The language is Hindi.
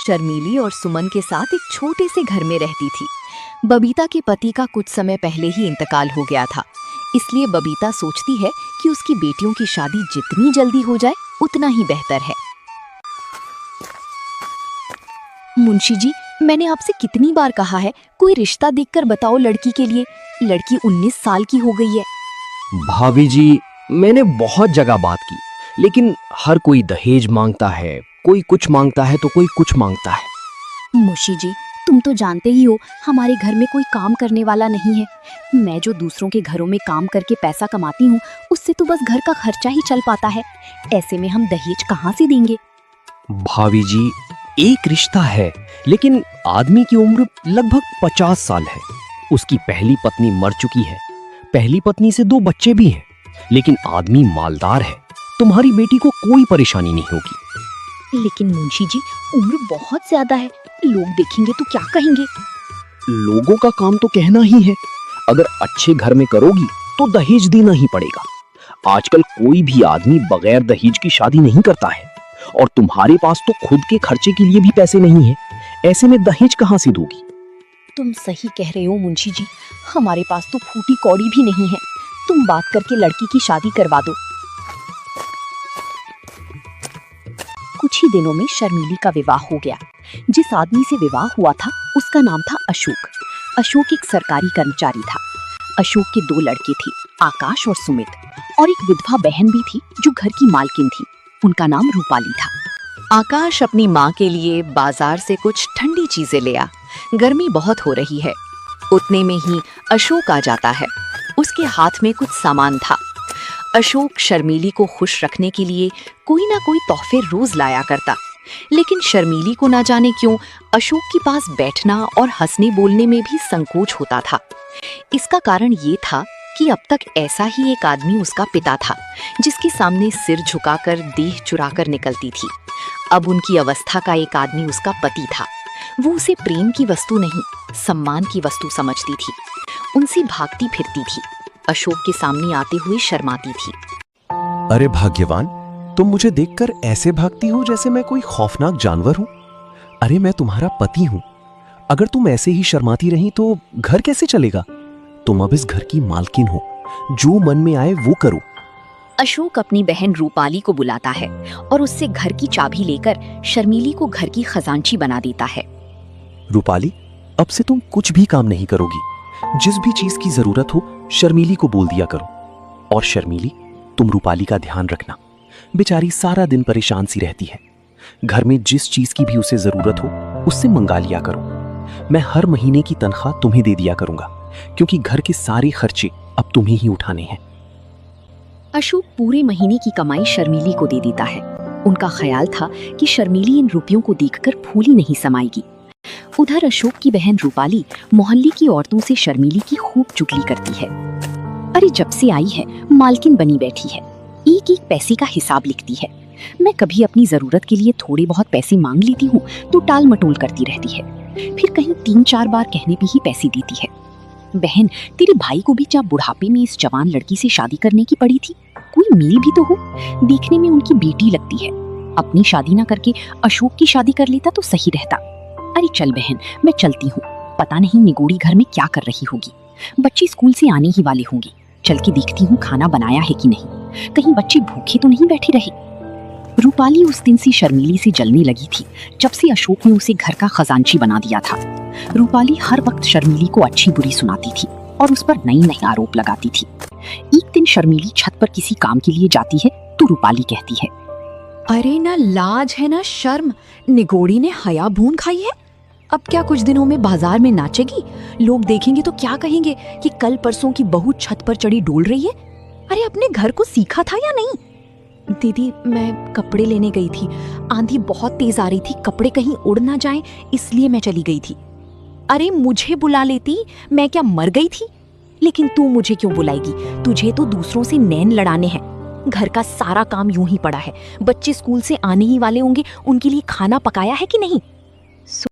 शर्मीली और सुमन के साथ एक छोटे से घर में रहती थी। बबीता के पति का कुछ समय पहले ही इंतकाल हो गया था, इसलिए बबीता सोचती है कि उसकी बेटियों की शादी जितनी जल्दी हो जाए उतना ही बेहतर है। मुंशी जी, मैंने आपसे कितनी बार कहा है कोई रिश्ता देखकर बताओ लड़की के लिए। लड़की 19 साल की हो गई है। भाभी जी, मैंने बहुत जगह बात की, लेकिन हर कोई दहेज मांगता है, कोई कुछ मांगता है तो कोई कुछ मांगता है। मुंशी जी, तुम तो जानते ही हो हमारे घर में कोई काम करने वाला नहीं है। मैं जो दूसरों के घरों में काम करके पैसा कमाती हूँ, उससे तो बस घर का खर्चा ही चल पाता है। ऐसे में हम दहेज कहाँ से देंगे? भाभी जी, एक रिश्ता है, लेकिन आदमी की उम्र लगभग 50 साल है। उसकी पहली पत्नी मर चुकी है, पहली पत्नी से 2 बच्चे भी हैं, लेकिन आदमी मालदार है। तुम्हारी बेटी को कोई परेशानी नहीं होगी। लेकिन मुंशी जी, उम्र बहुत ज्यादा है, लोग देखेंगे तो क्या कहेंगे? लोगों का काम तो कहना ही है। अगर अच्छे घर में करोगी तो दहेज देना ही पड़ेगा। आजकल कोई भी आदमी बगैर दहेज की शादी नहीं करता है, और तुम्हारे पास तो खुद के खर्चे के लिए भी पैसे नहीं है। ऐसे में दहेज कहाँ से दोगी? तुम सही कह रहे हो मुंशी जी, हमारे पास तो फूटी कौड़ी भी नहीं है। तुम बात करके लड़की की शादी करवा दो। कुछ ही दिनों में शर्मीली का विवाह हो गया। जिस आदमी से विवाह हुआ था उसका नाम था अशोक। अशोक एक सरकारी कर्मचारी था। अशोक के 2 लड़के थे, आकाश और सुमित, और एक विधवा बहन भी थी जो घर की मालकिन थी। उनका नाम रूपाली था। आकाश अपनी माँ के लिए बाजार से कुछ ठंडी चीजें ले आ। गर्मी बहुत हो रही है। उतने में ही अशोक आ जाता है। उसके हाथ में कुछ सामान था। अशोक शर्मीली को खुश रखने के लिए कोई ना कोई तोहफे रोज लाया करता, लेकिन शर्मीली को ना जाने क्यों अशोक के पास बैठना और हंसने बोलने में भी संकोच होता था। इसका कारण ये था कि अब तक ऐसा ही एक आदमी उसका पिता था, जिसके सामने सिर झुकाकर देह चुराकर निकलती थी। अब उनकी अवस्था का एक आदमी उसका पति था। वो उसे प्रेम की वस्तु नहीं, सम्मान की वस्तु समझती थी। उनसे भागती फिरती थी। अशोक के सामने आते हुए शर्माती थी। अरे भाग्यवान, तुम मुझे देखकर ऐसे भागती हो जैसे मैं कोई खौफनाक जानवर हूं। अरे मैं तुम्हारा पति हूं। अगर तुम ऐसे ही शर्माती रही तो घर कैसे चलेगा? तुम अब इस घर की मालकिन हो, जो मन में आए वो करो। अशोक अपनी बहन रूपाली को बुलाता है और उससे घर की चाबी लेकर शर्मीली को घर की खजांची बना देता है। रूपाली, अब से तुम कुछ भी काम नहीं करोगी। जिस भी चीज की जरूरत हो शर्मीली को बोल दिया करो। और शर्मीली, तुम रूपाली का ध्यान रखना। बेचारी सारा दिन परेशान सी रहती है। घर में जिस चीज की भी उसे जरूरत हो उससे मंगा लिया करो। मैं हर महीने की तनख्वाह तुम्हें दे दिया करूंगा, क्योंकि घर के सारे खर्चे अब तुम्हें ही उठाने हैं। अशोक पूरे महीने की कमाई शर्मीली को दे देता है। उनका ख्याल था कि शर्मीली इन रुपयों को देखकर फूली नहीं समाएगी। उधर अशोक की बहन रूपाली मोहल्ले की औरतों से शर्मीली की खूब चुगली करती है। अरे जब से आई है मालकिन बनी बैठी है, एक एक पैसे का हिसाब लिखती है। मैं कभी अपनी जरूरत के लिए थोड़े बहुत पैसे मांग लेती हूँ तो टाल मटोल करती रहती है, फिर कहीं 3-4 बार कहने पे ही पैसे देती है। बहन, तेरे भाई को भी जब बुढ़ापे में इस जवान लड़की से शादी करने की पड़ी थी, कोई मेल भी तो हो। देखने में उनकी बेटी लगती है। अपनी शादी ना करके अशोक की शादी कर लेता तो सही रहता। अरे चल बहन, मैं चलती हूँ। पता नहीं निगोड़ी घर में क्या कर रही होगी। बच्चे स्कूल से आने ही वाले होंगे। चल के देखती हूँ खाना बनाया है कि नहीं, कहीं बच्चे भूखे तो नहीं बैठे रहे। रूपाली उस दिन से शर्मीली से जलने लगी थी जब से अशोक ने उसे घर का खजांची बना दिया था। रूपाली हर वक्त शर्मीली को अच्छी बुरी सुनाती थी और उस पर नई नई आरोप लगाती थी। एक दिन शर्मीली छत पर किसी काम के लिए जाती है तो रूपाली कहती है, अरे ना लाज है ना शर्म, निगोड़ी ने हया भून खाई है। अब क्या कुछ दिनों में बाजार में नाचेगी? लोग देखेंगे तो क्या कहेंगे कि कल परसों की बहू छत पर चढ़ी डोल रही है। अरे अपने घर को सीखा था या नहीं? दीदी, मैं कपड़े लेने गई थी। आंधी बहुत तेज आ रही थी, कपड़े कहीं उड़ ना जाएं, इसलिए मैं चली गई थी। अरे मुझे बुला लेती, मैं क्या मर गई थी? लेकिन तू मुझे क्यों बुलाएगी? तुझे तो दूसरों से नैन लड़ाने हैं। घर का सारा काम यूं ही पड़ा है। बच्चे स्कूल से आने ही वाले होंगे, उनके लिए खाना पकाया है कि नहीं?